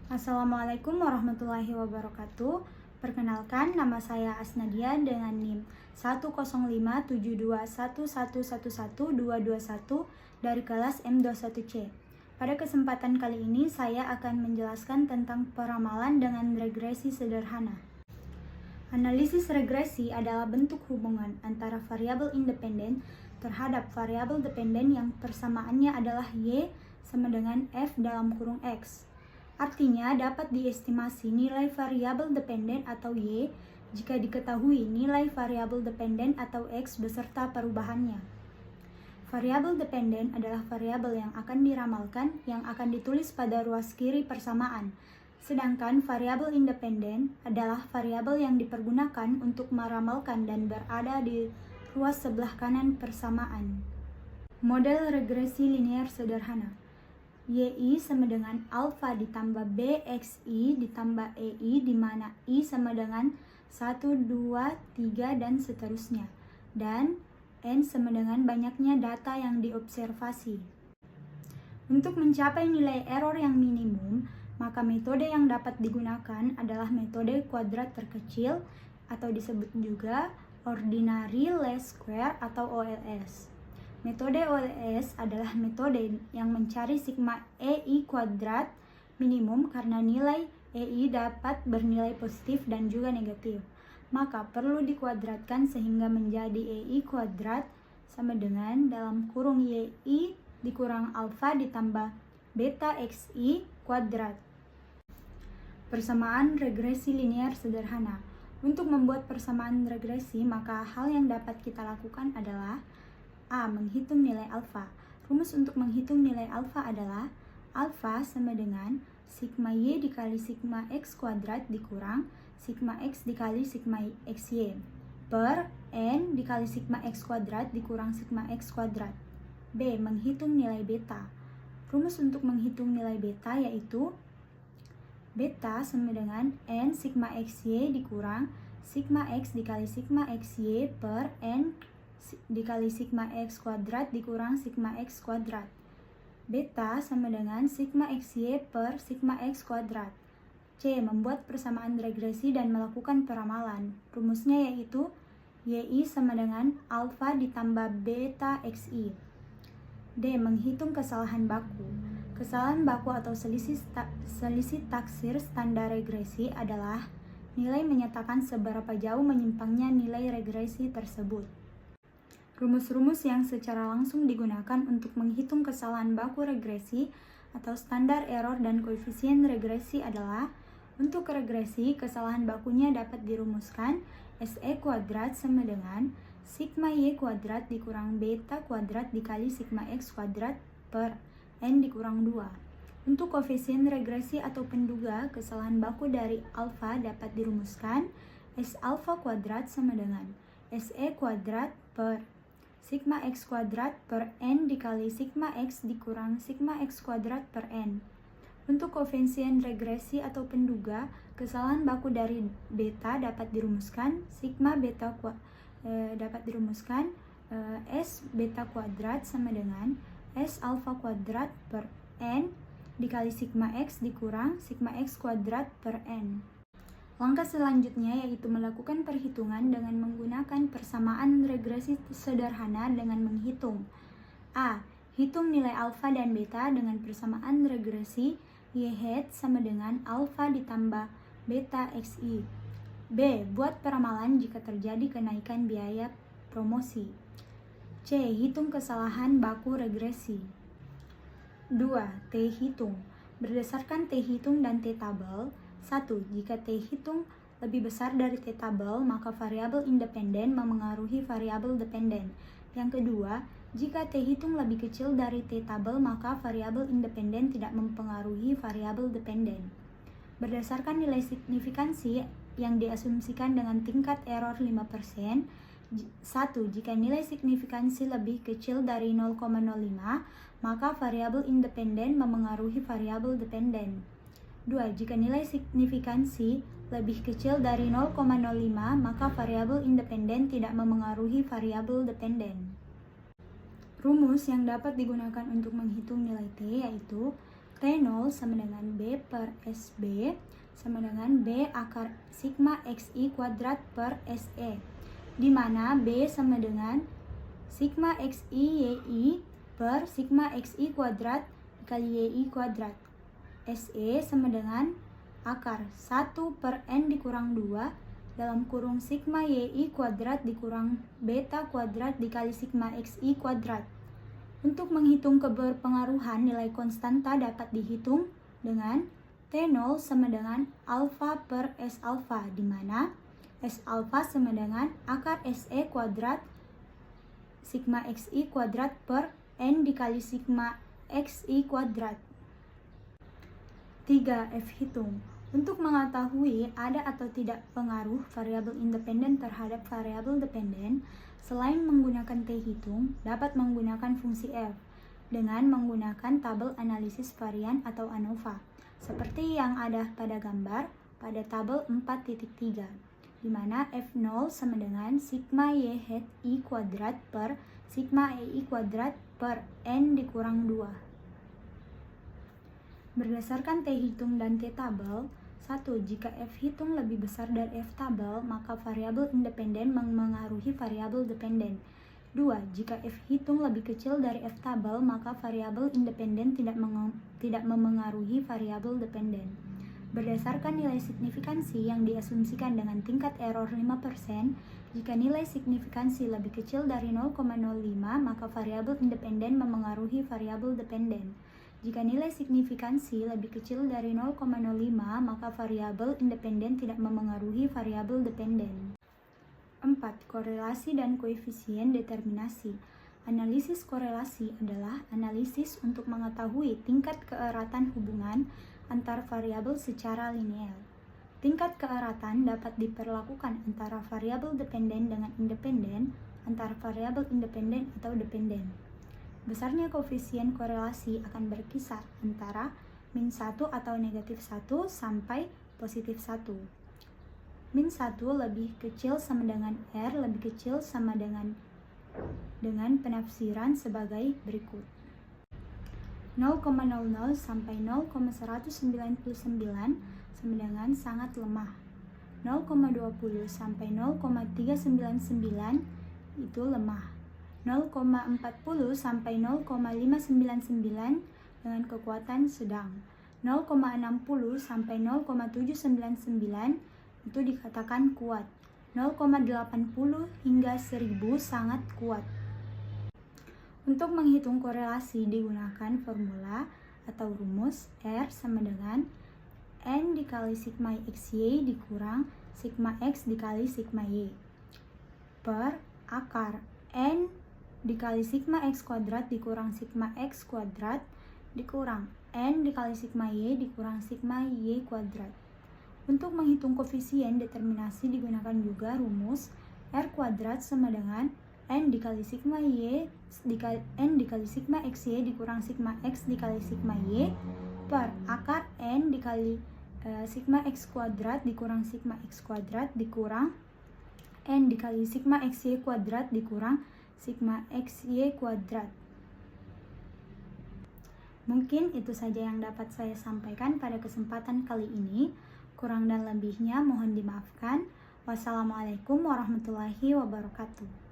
Assalamualaikum warahmatullahi wabarakatuh. Perkenalkan, nama saya Asnadia dengan NIM 1057211111221 dari kelas M21C. Pada kesempatan kali ini saya akan menjelaskan tentang peramalan dengan regresi sederhana. Analisis regresi adalah bentuk hubungan antara variabel independen terhadap variabel dependen yang persamaannya adalah Y sama dengan F dalam kurung X. Artinya dapat diestimasi nilai variabel dependen atau Y jika diketahui nilai variabel dependen atau X beserta perubahannya. Variabel dependen adalah variabel yang akan diramalkan yang akan ditulis pada ruas kiri persamaan. Sedangkan variabel independen adalah variabel yang dipergunakan untuk meramalkan dan berada di ruas sebelah kanan persamaan. Model regresi linear sederhana. YI sama dengan alfa ditambah BXI ditambah EI, di mana I sama dengan 1, 2, 3, dan seterusnya. Dan N sama dengan banyaknya data yang diobservasi. Untuk mencapai nilai error yang minimum, maka metode yang dapat digunakan adalah metode kuadrat terkecil atau disebut juga ordinary least square atau OLS. Metode OLS adalah metode yang mencari sigma EI kuadrat minimum karena nilai EI dapat bernilai positif dan juga negatif. Maka perlu dikuadratkan sehingga menjadi EI kuadrat sama dengan dalam kurung YI dikurang alfa ditambah beta XI kuadrat. Persamaan regresi linear sederhana. Untuk membuat persamaan regresi, maka hal yang dapat kita lakukan adalah A. Menghitung nilai alfa. Rumus untuk menghitung nilai alfa adalah alfa sama dengan sigma Y dikali sigma X kuadrat dikurang sigma X dikali sigma XY per N dikali sigma X kuadrat dikurang sigma X kuadrat. B. Menghitung nilai beta. Rumus untuk menghitung nilai beta yaitu beta sama dengan N sigma XY dikurang sigma X dikali sigma XY per N dikali sigma X kuadrat dikurang sigma X kuadrat. Beta sama dengan sigma XY per sigma X kuadrat. C. Membuat persamaan regresi dan melakukan peramalan. Rumusnya yaitu YI sama dengan alfa ditambah beta XI. D. Menghitung kesalahan baku. Kesalahan baku atau selisih taksir standar regresi adalah nilai menyatakan seberapa jauh menyimpangnya nilai regresi tersebut. Rumus-rumus yang secara langsung digunakan untuk menghitung kesalahan baku regresi atau standar error dan koefisien regresi adalah untuk regresi, kesalahan bakunya dapat dirumuskan SE kuadrat sama dengan sigma Y kuadrat dikurang beta kuadrat dikali sigma X kuadrat per N dikurang 2. Untuk koefisien regresi atau penduga, kesalahan baku dari alfa dapat dirumuskan S alfa kuadrat sama dengan SE kuadrat per sigma X kuadrat per N dikali sigma X dikurang sigma X kuadrat per N. Untuk koefisien regresi atau penduga, kesalahan baku dari beta dapat dirumuskan sigma beta S beta kuadrat sama dengan S alfa kuadrat per N dikali sigma X dikurang sigma X kuadrat per N. Langkah selanjutnya yaitu melakukan perhitungan dengan menggunakan persamaan regresi sederhana dengan menghitung A. Hitung nilai alfa dan beta dengan persamaan regresi Y hat sama dengan alfa ditambah beta XI. B. Buat peramalan jika terjadi kenaikan biaya promosi. C. Hitung kesalahan baku regresi. 2. T hitung. Berdasarkan T hitung dan T tabel, 1. Jika T hitung lebih besar dari T tabel, maka variabel independen memengaruhi variabel dependen. Yang kedua, jika T hitung lebih kecil dari T tabel, maka variabel independen tidak mempengaruhi variabel dependen. Berdasarkan nilai signifikansi yang diasumsikan dengan tingkat error 5%, 1. Jika nilai signifikansi lebih kecil dari 0,05, maka variabel independen memengaruhi variabel dependen. 2. Jika nilai signifikansi lebih kecil dari 0,05, maka variabel independen tidak memengaruhi variabel dependen. Rumus yang dapat digunakan untuk menghitung nilai T yaitu T0 sama dengan B per SB sama dengan B akar sigma XI kuadrat per SE, di mana B sama dengan sigma XI YI per sigma XI kuadrat dikali YI kuadrat. SE sama dengan akar 1 per N dikurang 2 dalam kurung sigma YI kuadrat dikurang beta kuadrat dikali sigma XI kuadrat. Untuk menghitung keberpengaruhan nilai konstanta dapat dihitung dengan T0 sama dengan alfa per S alfa, di mana S alfa sama dengan akar SE kuadrat sigma XI kuadrat per N dikali sigma XI kuadrat. 3. F hitung. Untuk mengetahui ada atau tidak pengaruh variabel independen terhadap variabel dependen, selain menggunakan T hitung, dapat menggunakan fungsi F dengan menggunakan tabel analisis varian atau ANOVA, seperti yang ada pada gambar pada tabel 4.3, di mana F0 sama dengan sigma Y hat I kuadrat per sigma EI kuadrat per N dikurang 2. Berdasarkan T hitung dan T tabel, 1. Jika F hitung lebih besar dari F tabel, maka variabel independen memengaruhi variabel dependen. 2. Jika F hitung lebih kecil dari F tabel, maka variabel independen tidak memengaruhi variabel dependen. Berdasarkan nilai signifikansi yang diasumsikan dengan tingkat error 5%, jika nilai signifikansi lebih kecil dari 0,05, maka variabel independen memengaruhi variabel dependen. Jika nilai signifikansi lebih kecil dari 0,05, maka variabel independen tidak memengaruhi variabel dependen. 4. Korelasi dan koefisien determinasi. Analisis korelasi adalah analisis untuk mengetahui tingkat keeratan hubungan antar variabel secara linear. Tingkat keeratan dapat diperlakukan antara variabel dependen dengan independen, antara variabel independen atau dependen. Besarnya koefisien korelasi akan berkisar antara min 1 atau negatif 1 sampai positif 1. Min 1 lebih kecil sama dengan R lebih kecil sama dengan penafsiran sebagai berikut. 0,00 sampai 0,199 sama dengan sangat lemah. 0,20 sampai 0,399 itu lemah. 0,40 sampai 0,599 dengan kekuatan sedang. 0,60 sampai 0,799 itu dikatakan kuat. 0,80 hingga 1000 sangat kuat. Untuk menghitung korelasi digunakan formula atau rumus R sama dengan N dikali sigma XY dikurang sigma X dikali sigma Y per akar N dikali sigma X kuadrat dikurang sigma X kuadrat dikurang N dikali sigma Y dikurang sigma Y kuadrat. Untuk menghitung koefisien determinasi digunakan juga rumus R kuadrat sama dengan N dikali sigma Y dikali N dikali sigma XY dikurang sigma X dikali sigma Y per akar N dikali sigma X kuadrat dikurang sigma X kuadrat dikurang N dikali sigma XY kuadrat dikurang sigma XY kuadrat. Mungkin itu saja yang dapat saya sampaikan pada kesempatan kali ini. Kurang dan lebihnya mohon dimaafkan. Wassalamualaikum warahmatullahi wabarakatuh.